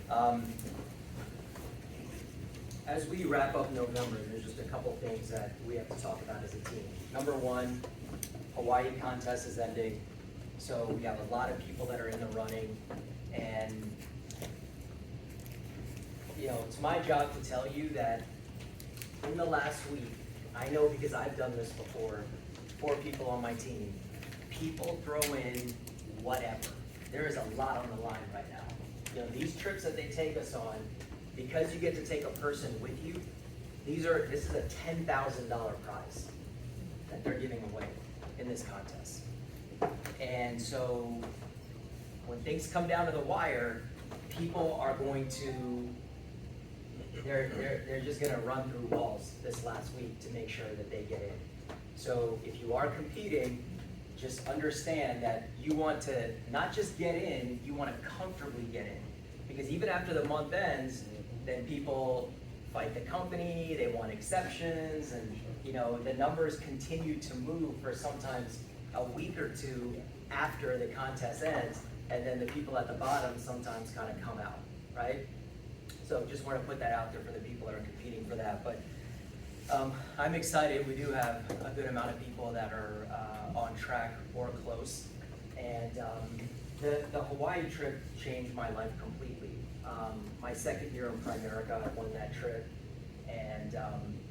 Um, as we wrap up November, there's just a couple things that we have to talk about as a team. Number one, Hawaii contest is ending, so we have a lot of people that are in the running, and it's my job to tell you that in the last week, I know because I've done this before, 4 people on my team, people throw in whatever. There is a lot on the line right now. These trips that they take us on, because you get to take a person with you, this is a $10,000 prize that they're giving away in this contest. And so when things come down to the wire, people are going to, they're just gonna run through walls this last week to make sure that they get in. So if you are competing, just understand that you want to not just get in, you want to comfortably get in. Because even after the month ends, then people fight the company, they want exceptions, and the numbers continue to move for sometimes a week or two after the contest ends, and then the people at the bottom sometimes kind of come out, right? So just want to put that out there for the people that are competing for that. But I'm excited. We do have a good amount of people that are on track or close. And the Hawaii trip changed my life completely. My second year in Primerica, I won that trip, and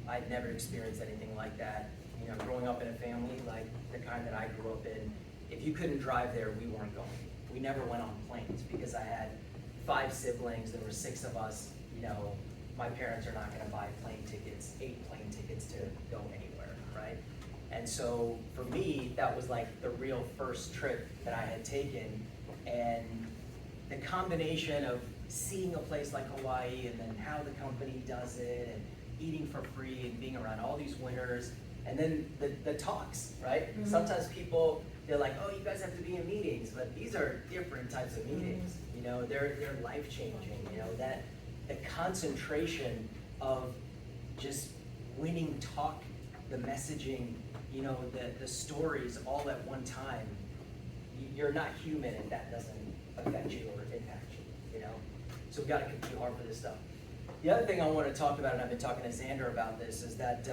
I'd never experienced anything like that. Growing up in a family like the kind that I grew up in, if you couldn't drive there, we weren't going. We never went on planes because I had 5 siblings, there were 6 of us. My parents are not gonna buy plane tickets, 8 plane tickets to go anywhere, right? And so for me, that was like the real first trip that I had taken, and the combination of seeing a place like Hawaii and then how the company does it and eating for free and being around all these winners, and then the talks, right? Mm-hmm. Sometimes people, they're like, oh, you guys have to be in meetings, but these are different types of meetings. They're life-changing, that the concentration of just winning talk, the messaging, the stories all at one time. You're not human if that doesn't affect you or impact you, So we've got to compete hard for this stuff. The other thing I want to talk about, and I've been talking to Xander about this, is that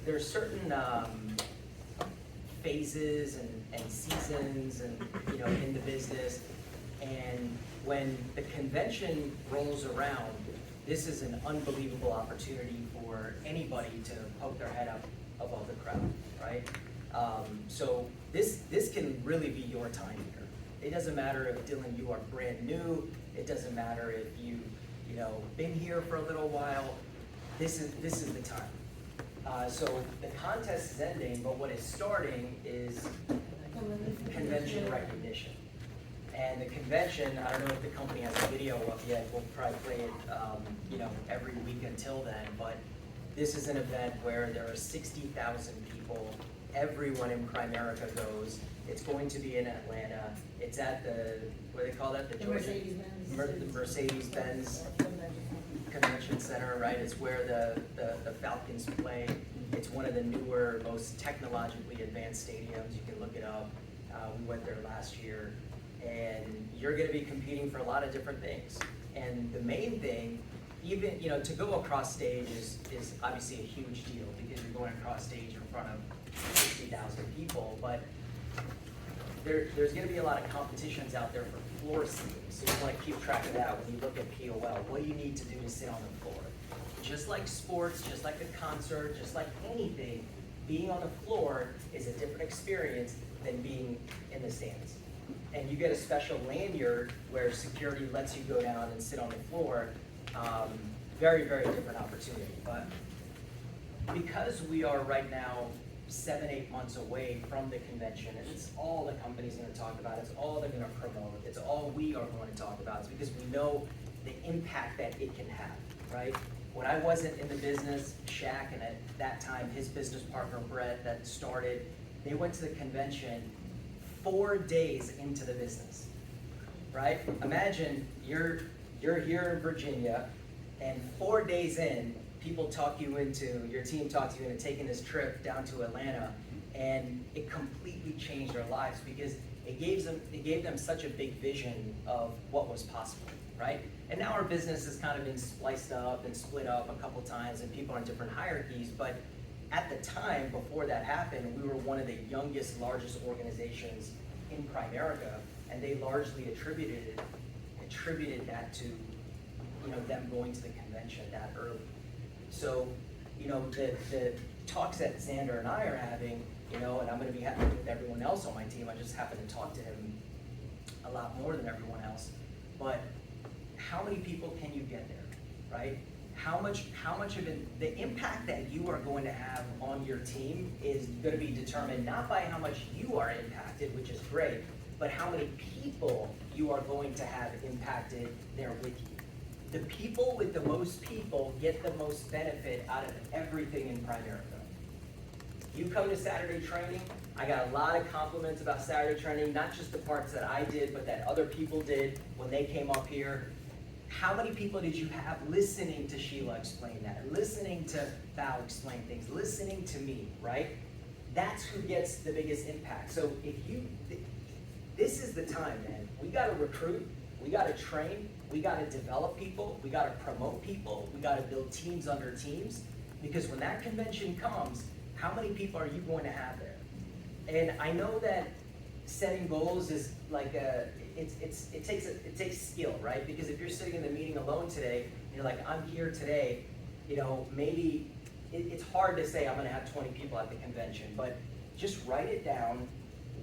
there's certain phases and seasons and in the business, and when the convention rolls around, this is an unbelievable opportunity for anybody to poke their head up above the crowd, right? So this can really be your time here. It doesn't matter if, Dylan, you are brand new. It doesn't matter if you've been here for a little while. This is the time. So the contest is ending, but what is starting is convention recognition. And the convention, I don't know if the company has a video up yet. We'll probably play it, every week until then. But this is an event where there are 60,000 people. Everyone in Primerica goes. It's going to be in Atlanta. It's at what do they call that? The Mercedes-Benz Convention Center, right? It's where the Falcons play. It's one of the newer, most technologically advanced stadiums. You can look it up. We went there last year. And you're going to be competing for a lot of different things. And the main thing, even to go across stage is obviously a huge deal because you're going across stage in front of 60,000 people. But there's going to be a lot of competitions out there for floor seating. So you want to keep track of that when you look at POL. What do you need to do to sit on the floor? Just like sports, just like a concert, just like anything, being on the floor is a different experience than being in the stands. And you get a special lanyard where security lets you go down and sit on the floor. Very, very different opportunity. But because we are right now 7-8 months away from the convention, and it's all the company's going to talk about, it's all they're going to promote, it's all we are going to talk about, it's because we know the impact that it can have, right? When I wasn't in the business, Shaq, and at that time his business partner Brett that started, they went to the convention 4 days into the business, right? Imagine you're here in Virginia, and 4 days in, your team talks you into taking this trip down to Atlanta, and it completely changed their lives because it gave them such a big vision of what was possible, right? And now our business has kind of been spliced up and split up a couple times, and people are in different hierarchies, but at the time, before that happened, we were one of the youngest, largest organizations in Primerica, and they largely attributed that to, them going to the convention that early. So, the talks that Xander and I are having, and I'm gonna be having with everyone else on my team, I just happen to talk to him a lot more than everyone else, but how many people can you get there, right? How much of the impact that you are going to have on your team is going to be determined not by how much you are impacted, which is great, but how many people you are going to have impacted there with you. The people with the most people get the most benefit out of everything in Primerica. You come to Saturday training, I got a lot of compliments about Saturday training, not just the parts that I did, but that other people did when they came up here. How many people did you have listening to Sheila explain that, listening to Val explain things, listening to me, right? That's who gets the biggest impact. So this is the time, man. We gotta recruit, we gotta train, we gotta develop people, we gotta promote people, we gotta build teams under teams, because when that convention comes, how many people are you going to have there? And I know that setting goals is like it takes skill, right? Because if you're sitting in the meeting alone today, and you're like, I'm here today, maybe it's hard to say I'm gonna have 20 people at the convention, but just write it down,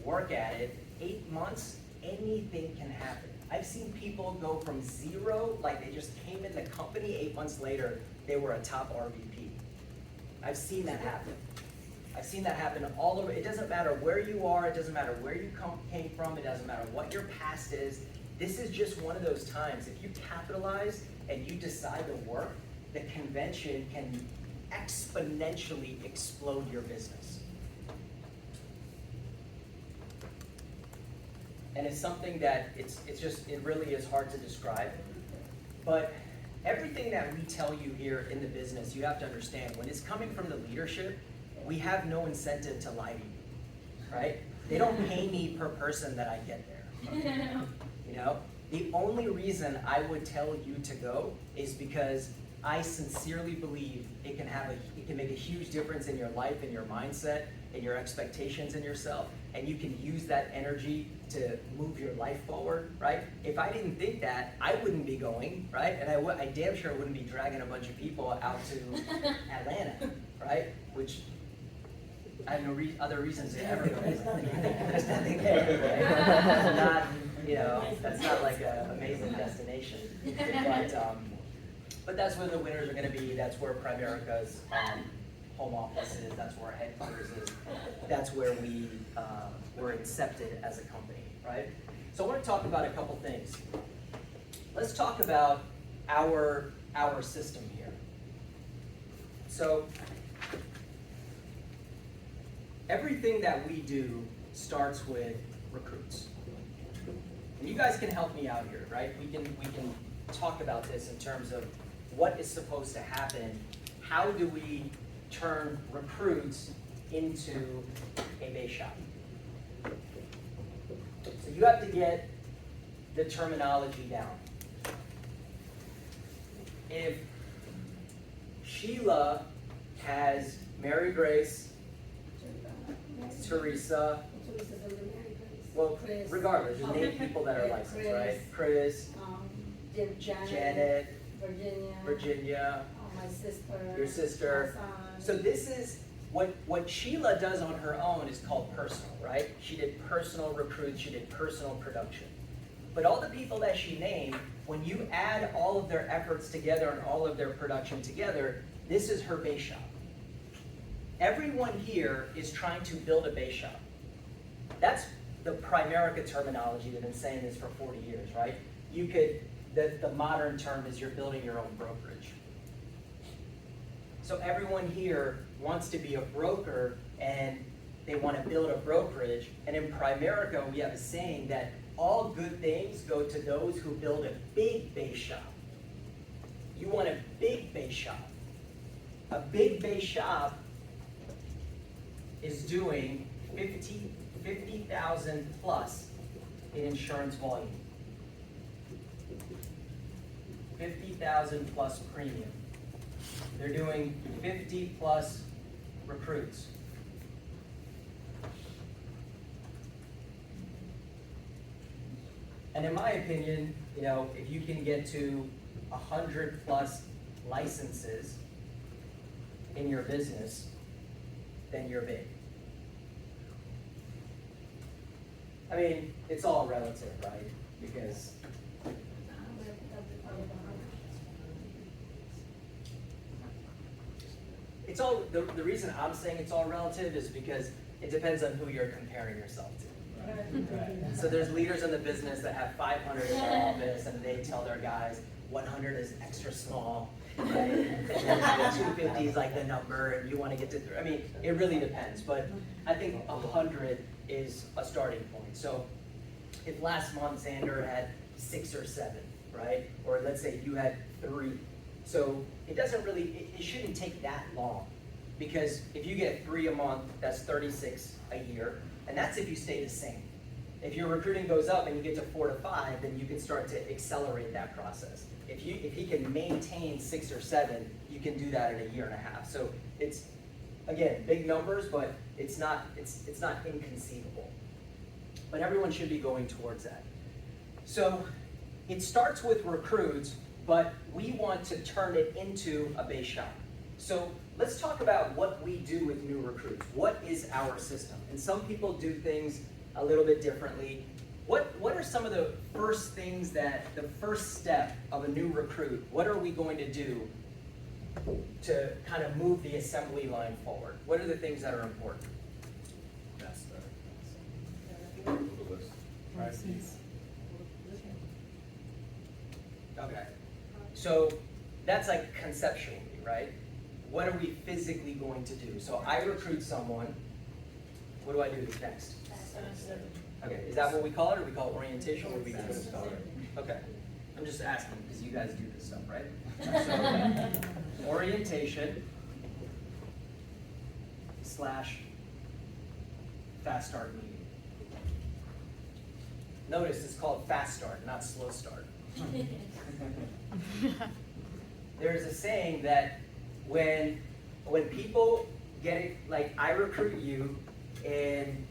work at it. 8 months, anything can happen. I've seen people go from zero, like they just came in the company, 8 months later, they were a top RVP. I've seen that happen. I've seen that happen all over. It doesn't matter where you are, it doesn't matter where you came from, it doesn't matter what your past is. This is just one of those times. If you capitalize and you decide to work, the convention can exponentially explode your business. And it's something that it really is hard to describe. But everything that we tell you here in the business, you have to understand, when it's coming from the leadership, we have no incentive to lie to you, right? They don't pay me per person that I get there. The only reason I would tell you to go is because I sincerely believe it can make a huge difference in your life, in your mindset, in your expectations in yourself, and you can use that energy to move your life forward, right? If I didn't think that, I wouldn't be going, right? And I damn sure wouldn't be dragging a bunch of people out to Atlanta, right? Which I have no other reasons to ever go. There's nothing there, right? That's not like an amazing destination. But that's where the winners are going to be. That's where Primerica's home office is. That's where our headquarters is. That's where we're incepted as a company, right? So I want to talk about a couple things. Let's talk about our system here. So everything that we do starts with recruits. And you guys can help me out here, right? We can talk about this in terms of what is supposed to happen. How do we turn recruits into a base shop? So you have to get the terminology down. If Sheila has Mary Grace, Teresa, well, regardless, just name people that are licensed, right? Chris, Janet, Virginia, my sister, your sister. So this is what Sheila does on her own is called personal, right? She did personal recruits, she did personal production. But all the people that she named, when you add all of their efforts together and all of their production together, this is her base shop. Everyone here is trying to build a base shop. That's the Primerica terminology. They've been saying this for 40 years, right? The modern term is you're building your own brokerage. So everyone here wants to be a broker and they want to build a brokerage. And in Primerica, we have a saying that all good things go to those who build a big base shop. You want a big base shop. A big base shop is doing 50,000 plus in insurance volume. 50,000 plus premium. They're doing 50 plus recruits. And in my opinion, you know, if you can get to 100 plus licenses in your business, then you're big. I mean, it's all relative, right? Because it's all, the reason I'm saying it's all relative is because it depends on who you're comparing yourself to. Right. So there's leaders in the business that have 500 in their office and they tell their guys 100 is extra small, right? And then 250 is like the number and you want to get to, I mean, it really depends, but I think 100 is a starting point. So if last month Xander had 6 or 7, right? Or let's say you had 3. So it doesn't really, it shouldn't take that long, because if you get 3 a month, that's 36 a year. And that's if you stay the same. If your recruiting goes up and you get to 4 to 5, then you can start to accelerate that process. If he can maintain 6 or 7, you can do that in a year and a half. So it's, again, big numbers, but it's not inconceivable. But everyone should be going towards that. So it starts with recruits, but we want to turn it into a base shop. So let's talk about what we do with new recruits. What is our system? And some people do things a little bit differently. What are some of the first things that, the first step of a new recruit, what are we going to do to kind of move the assembly line forward? What are the things that are important? Okay. So that's like conceptually, right? What are we physically going to do? So I recruit someone. What do I do next? Okay, is that what we call it, or we call it orientation, or what do we call it? Okay, I'm just asking because you guys do this stuff, right? So, orientation / fast start meeting. Notice it's called fast start, not slow start. There's a saying that when people get it, like I recruit you and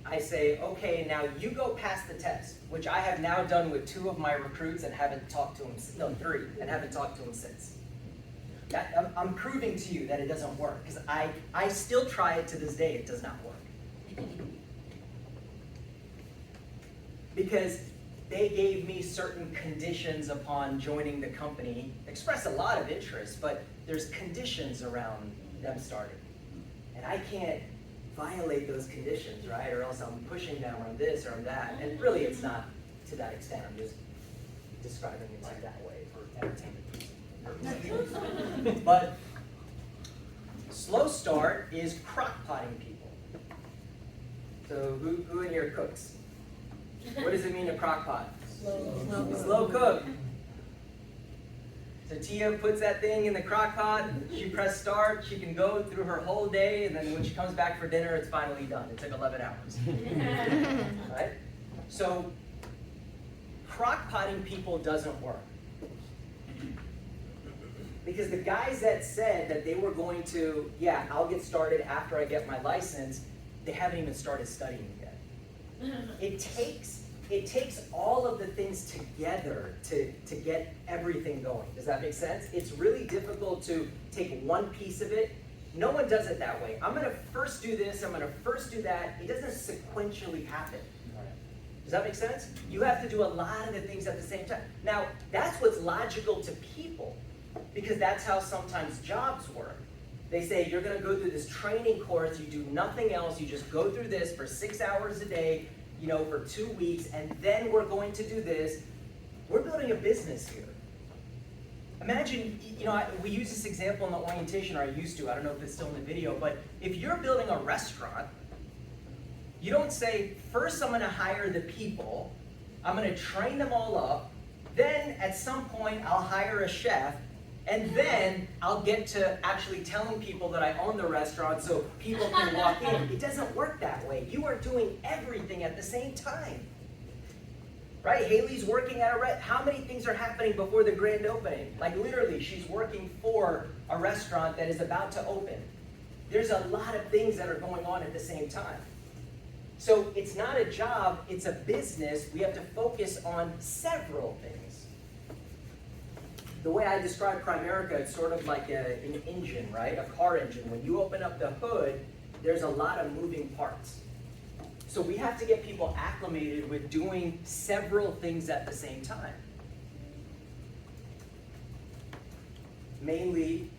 I say, okay, now you go pass the test, which I have now done with 2 of my recruits and haven't talked to them, no, 3, and haven't talked to them since. I'm proving to you that it doesn't work, because I still try it to this day, it does not work. Because they gave me certain conditions upon joining the company, expressed a lot of interest, but there's conditions around them starting. And I can't violate those conditions, right? Or else I'm pushing them on this or on that. And really it's not to that extent, I'm just describing it like that way for entertainment purposes. But slow start is crock potting people. So who in here cooks? What does it mean to crock pot? Slow cook. So Tia puts that thing in the crock pot, she press start, she can go through her whole day, and then when she comes back for dinner, it's finally done. It took 11 hours. Right? So crock potting people doesn't work. Because the guys that said that they were going to, yeah, I'll get started after I get my license, they haven't even started studying yet. It takes all of the things together to get everything going. Does that make sense? It's really difficult to take one piece of it. No one does it that way. I'm going to first do this, I'm going to first do that. It doesn't sequentially happen. Does that make sense? You have to do a lot of the things at the same time. Now, that's what's logical to people, because that's how sometimes jobs work. They say, you're going to go through this training course, you do nothing else, you just go through this for 6 hours a day, you know, for 2 weeks, and then we're going to do this. We're building a business here. Imagine, you know, we use this example in the orientation, or I used to, I don't know if it's still in the video, but if you're building a restaurant, you don't say, first I'm going to hire the people, I'm going to train them all up, then at some point I'll hire a chef, And then I'll get to actually telling people that I own the restaurant so people can walk in. It doesn't work that way. You are doing everything at the same time. Right? Haley's working at a how many things are happening before the grand opening? Like literally, she's working for a restaurant that is about to open. There's a lot of things that are going on at the same time. So it's not a job, it's a business. We have to focus on several things. The way I describe Primerica, it's sort of like an engine, right? A car engine. When you open up the hood, there's a lot of moving parts. So we have to get people acclimated with doing several things at the same time. Mainly,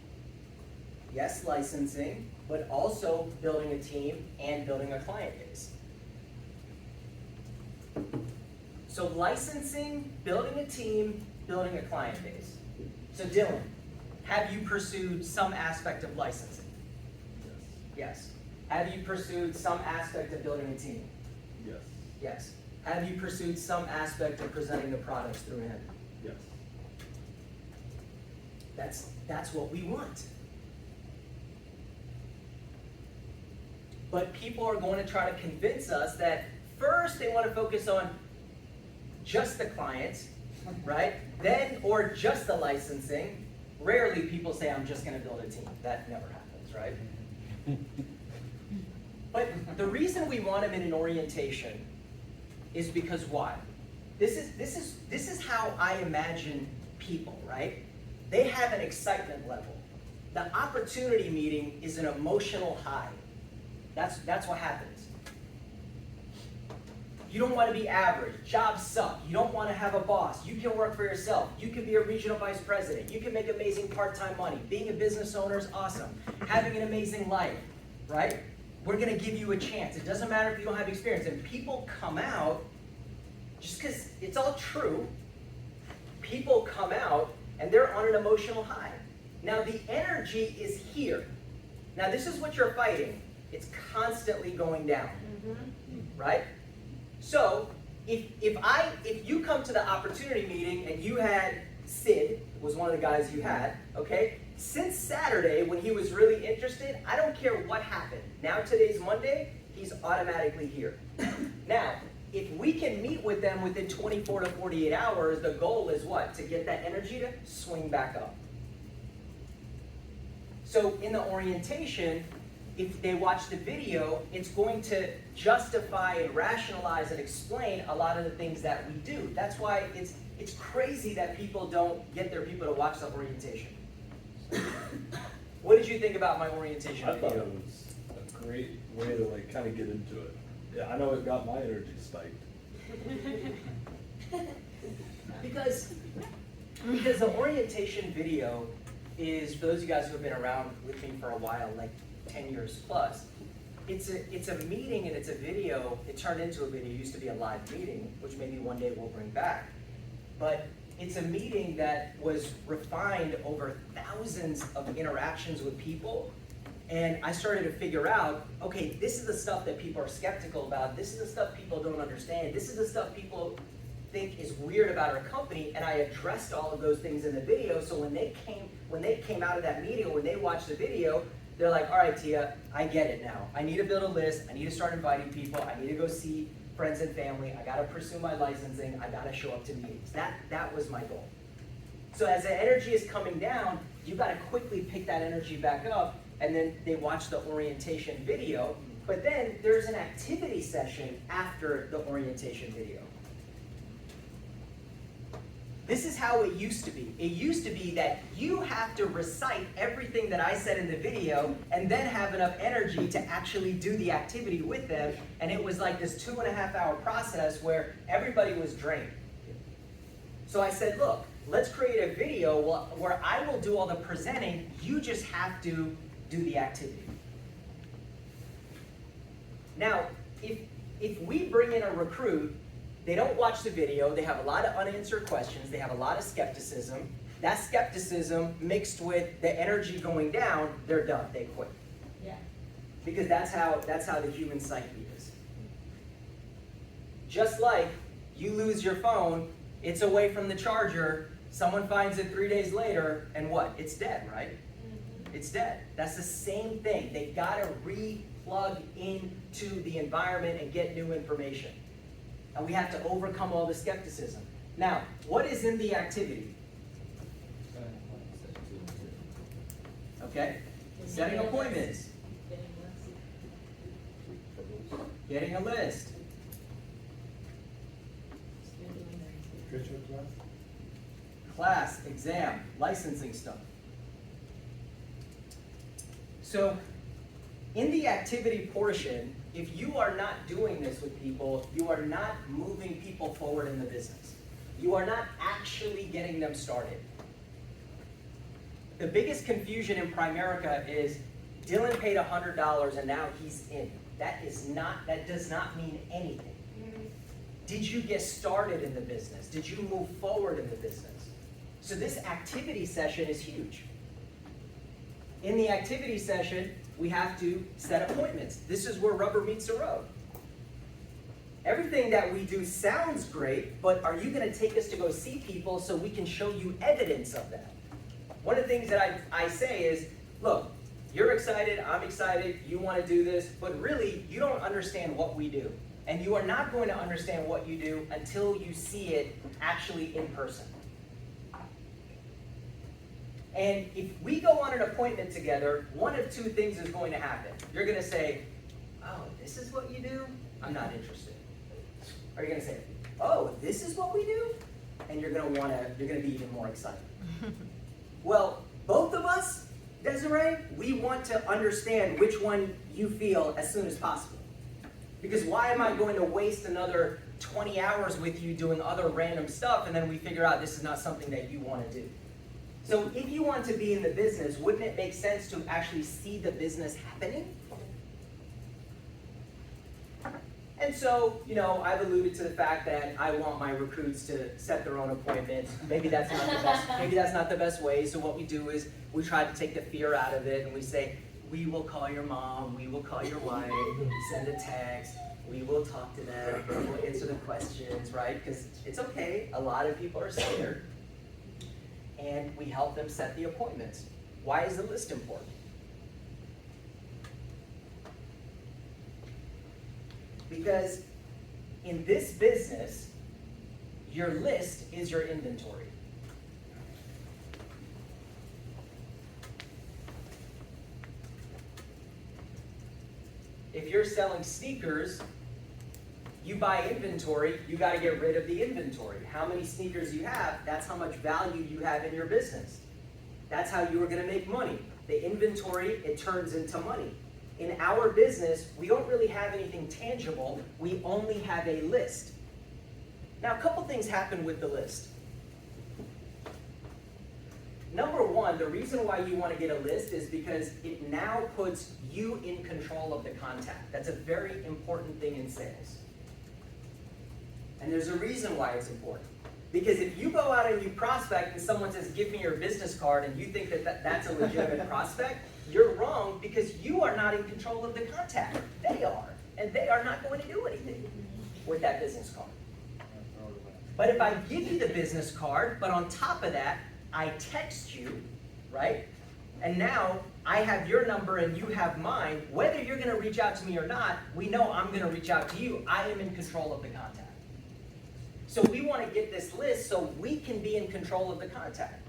yes, licensing, but also building a team and building a client base. So licensing, building a team, building a client base. So Dylan, have you pursued some aspect of licensing? Yes. Have you pursued some aspect of building a team? Yes. Yes. Have you pursued some aspect of presenting the products through him? Yes. That's what we want. But people are going to try to convince us that first they want to focus on just the clients, right? Then, or just the licensing. Rarely people say, I'm just going to build a team. That never happens, right? But the reason we want them in an orientation is because why? This is how I imagine people, right? They have an excitement level. The opportunity meeting is an emotional high. That's what happens. You don't want to be average. Jobs suck. You don't want to have a boss. You can work for yourself. You can be a regional vice president. You can make amazing part-time money. Being a business owner is awesome. Having an amazing life, right? We're going to give you a chance. It doesn't matter if you don't have experience. And people come out, just because it's all true, people come out and they're on an emotional high. Now the energy is here. Now this is what you're fighting. It's constantly going down, right? So if you come to the opportunity meeting and you had Sid, was one of the guys you had, okay? Since Saturday, when he was really interested, I don't care what happened. Now today's Monday, he's automatically here. Now, if we can meet with them within 24 to 48 hours, the goal is what? To get that energy to swing back up. So in the orientation, if they watch the video, it's going to justify and rationalize and explain a lot of the things that we do. That's why it's crazy that people don't get their people to watch the orientation. What did you think about my orientation video? I thought it was a great way to kind of get into it. Yeah, I know it got my energy spiked. Because the orientation video is, for those of you guys who have been around with me for a while, like 10 years plus, it's a meeting and it's a video. It turned into a video. It used to be a live meeting, which maybe one day we'll bring back. But it's a meeting that was refined over thousands of interactions with people. And I started to figure out, okay, this is the stuff that people are skeptical about. This is the stuff people don't understand. This is the stuff people think is weird about our company. And I addressed all of those things in the video. So when they came out of that meeting, when they watched the video, they're like, all right, Tia, I get it now. I need to build a list. I need to start inviting people. I need to go see friends and family. I got to pursue my licensing. I got to show up to meetings. That was my goal. So as the energy is coming down, you got to quickly pick that energy back up. And then they watch the orientation video. But then there's an activity session after the orientation video. This is how it used to be. It used to be that you have to recite everything that I said in the video and then have enough energy to actually do the activity with them. And it was like this 2.5 hour process where everybody was drained. So I said, look, let's create a video where I will do all the presenting. You just have to do the activity. Now, if we bring in a recruit, they don't watch the video, they have a lot of unanswered questions, they have a lot of skepticism. That skepticism mixed with the energy going down, they're done, they quit. Yeah. Because that's how the human psyche is. Just like you lose your phone, it's away from the charger, Someone finds it 3 days later, and what? It's dead, right? It's dead. That's the same thing. They gotta re-plug into the environment and get new information. And we have to overcome all the skepticism. Now, what is in the activity? Okay? Setting appointments. Getting a list. Class, exam, licensing stuff. So, in the activity portion, if you are not doing this with people, you are not moving people forward in the business. You are not actually getting them started. The biggest confusion in Primerica is Dylan paid $100 and now he's in. That does not mean anything. Did you get started in the business? Did you move forward in the business? So this activity session is huge. In the activity session, we have to set appointments. This is where rubber meets the road. Everything that we do sounds great, but are you going to take us to go see people so we can show you evidence of that? One of the things that I say is, look, you're excited, I'm excited, you want to do this, but really, you don't understand what we do. And you are not going to understand what you do until you see it actually in person. And if we go on an appointment together, one of two things is going to happen. You're going to say, oh, this is what you do? I'm not interested. Or you're going to say, oh, this is what we do? And you're going to be even more excited. Well, both of us, Desiree, we want to understand which one you feel as soon as possible. Because why am I going to waste another 20 hours with you doing other random stuff and then we figure out this is not something that you want to do? So if you want to be in the business, wouldn't it make sense to actually see the business happening? And so, I've alluded to the fact that I want my recruits to set their own appointments. Maybe that's not the best way. So what we do is we try to take the fear out of it and we say, we will call your mom, we will call your wife, send a text, we will talk to them, we'll answer the questions, right? Because it's okay, a lot of people are scared. And we help them set the appointments. Why is the list important? Because in this business, your list is your inventory. If you're selling sneakers, you buy inventory, you got to get rid of the inventory. How many sneakers you have, that's how much value you have in your business. That's how you are going to make money. The inventory, it turns into money. In our business, we don't really have anything tangible. We only have a list. Now, a couple things happen with the list. Number one, the reason why you want to get a list is because it now puts you in control of the contact. That's a very important thing in sales. And there's a reason why it's important. Because if you go out and you prospect and someone says, give me your business card, and you think that's a legitimate prospect, you're wrong because you are not in control of the contact. They are. And they are not going to do anything with that business card. But if I give you the business card, but on top of that, I text you, right? And now I have your number and you have mine. Whether you're going to reach out to me or not, we know I'm going to reach out to you. I am in control of the contact. So we want to get this list so we can be in control of the contact.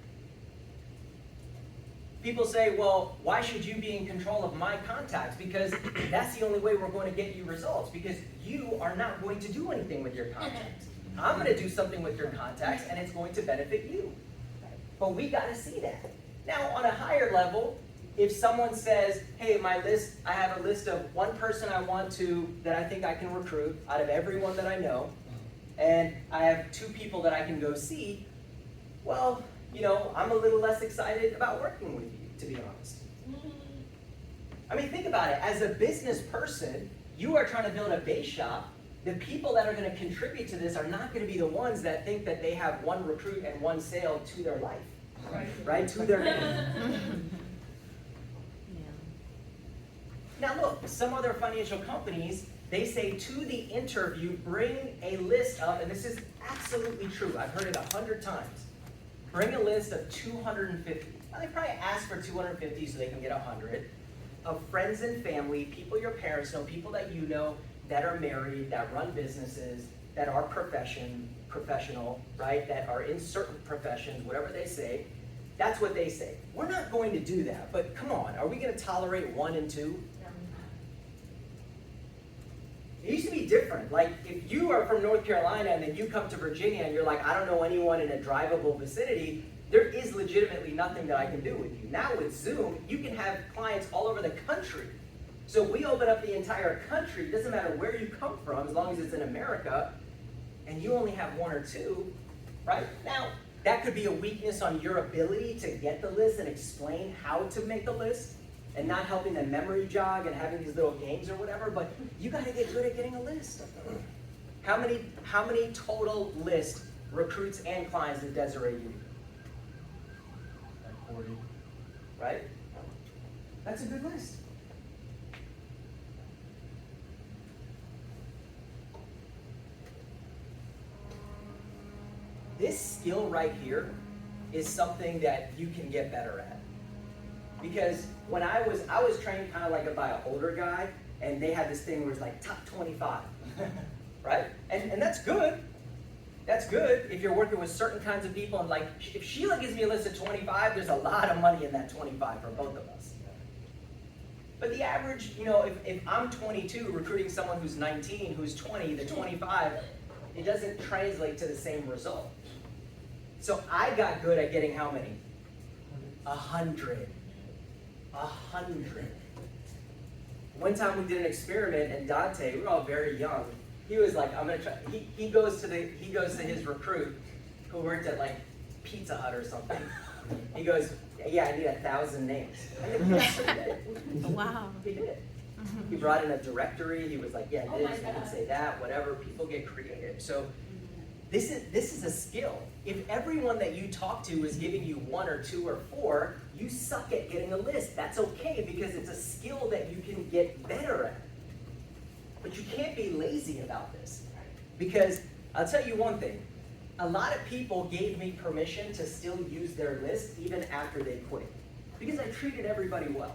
People say, well, why should you be in control of my contacts? Because that's the only way we're going to get you results, because you are not going to do anything with your contacts. I'm going to do something with your contacts and it's going to benefit you. But we got to see that. Now, on a higher level, if someone says, hey, my list, I have a list of one person that I think I can recruit out of everyone that I know, and I have 2 people that I can go see, well, I'm a little less excited about working with you, to be honest. I mean, think about it. As a business person, you are trying to build a base shop. The people that are going to contribute to this are not going to be the ones that think that they have one recruit and one sale to their life, right? To their name. Now look, some other financial companies, they say to the interview, bring a list of, and this is absolutely true, I've heard it 100 times, bring a list of 250. Now, they probably ask for 250 so they can get 100 of friends and family, people your parents know, people that you know that are married, that run businesses, that are professional, right? That are in certain professions, whatever they say. That's what they say. We're not going to do that, but come on, are we going to tolerate 1 and 2? It used to be different. Like, if you are from North Carolina and then you come to Virginia and you're like, I don't know anyone in a drivable vicinity, there is legitimately nothing that I can do with you. Now with Zoom, you can have clients all over the country. So if we open up the entire country, it doesn't matter where you come from, as long as it's in America, and you only have 1 or 2, right? Now, that could be a weakness on your ability to get the list and explain how to make the list, and not helping them memory jog and having these little games or whatever, but you gotta get good at getting a list. How many total list recruits and clients did Desiree give you? Like 40. Right? That's a good list. This skill right here is something that you can get better at. Because when I was trained kind of like by an older guy, and they had this thing where it's like top 25, right? And that's good. That's good if you're working with certain kinds of people. And like, if Sheila gives me a list of 25, there's a lot of money in that 25 for both of us. But the average, you know, if I'm 22 recruiting someone who's 19, who's 20, the 25, it doesn't translate to the same result. So I got good at getting how many? 100. 100. One time we did an experiment, and Dante, we were all very young. He was like, I'm gonna try. He goes to his recruit, who worked at like Pizza Hut or something. He goes, yeah, I need 1,000 names. And he actually did it. Wow. He did it. He brought in a directory. He was like, yeah, this, we can say that, whatever. People get creative. So this is a skill. If everyone that you talk to is giving you 1 or 2 or 4, you suck at getting a list. That's okay, because it's a skill that you can get better at. But you can't be lazy about this. Because I'll tell you one thing. A lot of people gave me permission to still use their list even after they quit. Because I treated everybody well.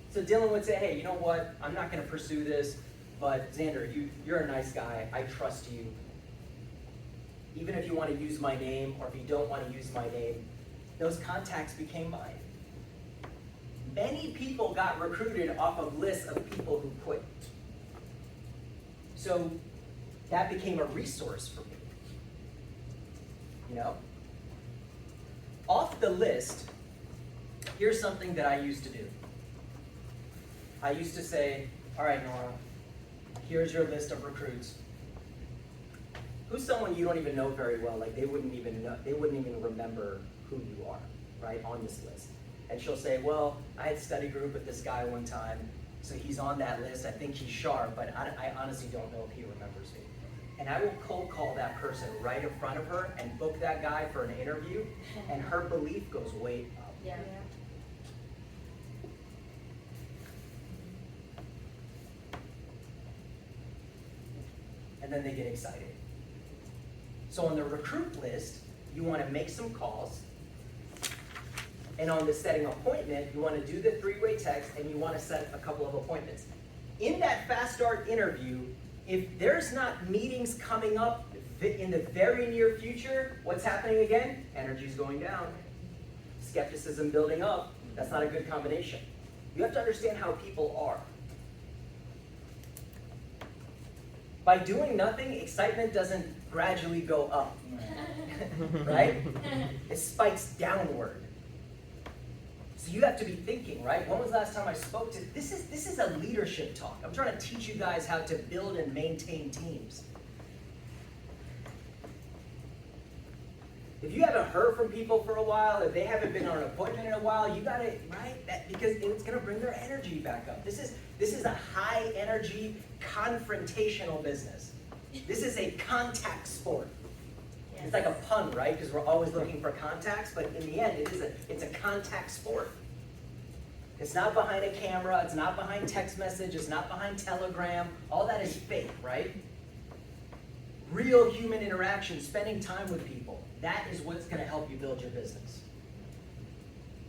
So Dylan would say, hey, you know what? I'm not going to pursue this, but Xander, you're a nice guy. I trust you. Even if you want to use my name, or if you don't want to use my name, those contacts became mine. Many people got recruited off of lists of people who quit. So that became a resource for me. You know? Off the list, here's something that I used to do. I used to say, all right, Nora, here's your list of recruits. Who's someone you don't even know very well? Like they wouldn't even remember who you are, right, on this list. And she'll say, well, I had study group with this guy one time, so he's on that list. I think he's sharp, but I honestly don't know if he remembers me. And I will cold call that person right in front of her and book that guy for an interview, and her belief goes way up. Yeah. And then they get excited. So on the recruit list, you want to make some calls. And on the setting appointment, you want to do the 3-way text, and you want to set a couple of appointments. In that fast start interview, if there's not meetings coming up in the very near future, what's happening again? Energy's going down. Skepticism building up. That's not a good combination. You have to understand how people are. By doing nothing, excitement doesn't gradually go up, right? It spikes downward. So you have to be thinking, right? When was the last time I spoke to, this is a leadership talk. I'm trying to teach you guys how to build and maintain teams. If you haven't heard from people for a while, if they haven't been on an appointment in a while, you gotta, right? Because it's gonna bring their energy back up. This is a high energy, confrontational business. This is a contact sport. It's like a pun, right? Because we're always looking for contacts, but in the end, it's a contact sport. It's not behind a camera, it's not behind text message, it's not behind Telegram. All that is fake, right? Real real human interaction, spending time with people. That is what's gonna help you build your business.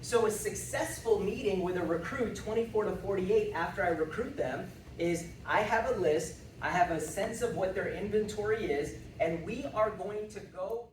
So a successful meeting with a recruit 24 to 48 after I recruit them is I have a list, I have a sense of what their inventory is, and we are going to go